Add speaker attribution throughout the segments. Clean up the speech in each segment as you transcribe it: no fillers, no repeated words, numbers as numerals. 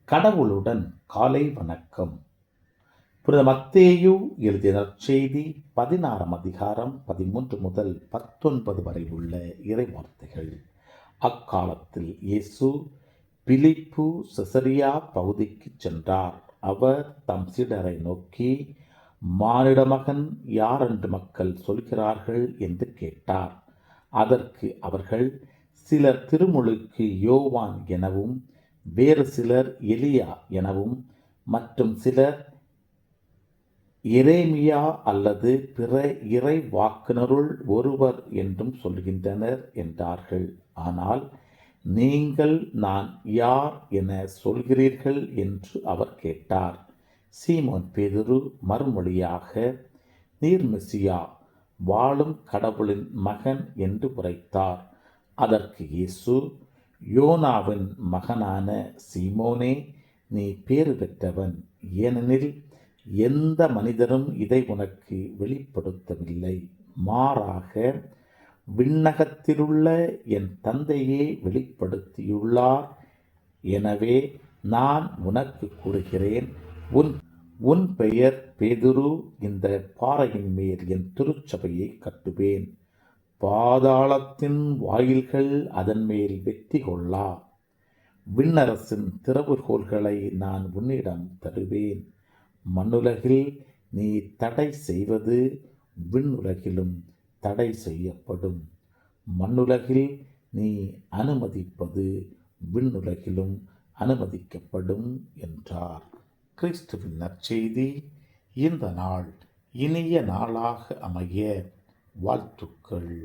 Speaker 1: கடவுளுடன் காலை வணக்கம். புனித மத்தேயு எழுதிய நற்செய்தி 16 அதிகாரம் 13 முதல் 19 வரை உள்ள இறைவார்த்தைகள். அக்காலத்தில் இயேசு பிலிப்பு செசரியா பகுதிக்கு சென்றார். அவர் தம் சீடரை நோக்கி, மானிட மகன் யார் என்று மக்கள் சொல்கிறார்கள் என்று கேட்டார். அதற்கு அவர்கள், சிலர் திருமுழுக்கு யோவான் எனவும், வேறு சிலர் எலியா எனவும், மற்றும் சிலர் எரேமியா அல்லது பிற இறைவாக்கினருள் ஒருவர் என்றும் சொல்கின்றனர் என்றார்கள். ஆனால் நீங்கள் நான் யார் என சொல்கிறீர்கள் என்று அவர் கேட்டார். சீமோன் பேதுரு மறுமொழியாக, நீர் மெசியா, வாழும் கடவுளின் மகன் என்று உரைத்தார். அதற்கு இயேசு, யோனாவின் மகனான சீமோனே, நீ பேறு பெற்றவன். ஏனெனில் எந்த மனிதரும் இதை உனக்கு வெளிப்படுத்தவில்லை, மாறாக விண்ணகத்திலுள்ள என் தந்தையே வெளிப்படுத்தியுள்ளார். எனவே நான் உனக்கு கூறுகிறேன், உன் பெயர் பேதுரு. இந்த பாறையின் மேல் என் திருச்சபையை கட்டுவேன். பாதாளத்தின் வாயில்கள் அதன் மேல் வெற்றி கொள்ளா. விண்ணரசின் திறவுகோல்களை நான் உன்னிடம் தருவேன். மண்ணுலகில் நீ தடை செய்வது விண்ணுலகிலும் தடை செய்யப்படும். மண்ணுலகில் நீ அனுமதிப்பது விண்ணுலகிலும் அனுமதிக்கப்படும் என்றார். கிறிஸ்துவின் நற்செய்தி. இந்த நாள் இனிய நாளாக அமைய வாழ்த்துக்கள்.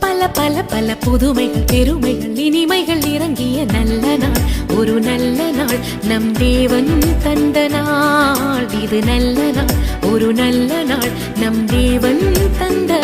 Speaker 2: பல பல பல புதுமைகள், பெருமைகள், இனிமைகள் இறங்கிய நல்ல நாள், ஒரு நல்ல நாள், நம் தேவன் தந்த நாள். இது நல்ல நாள், ஒரு நல்ல நாள், நம் தேவன் தந்த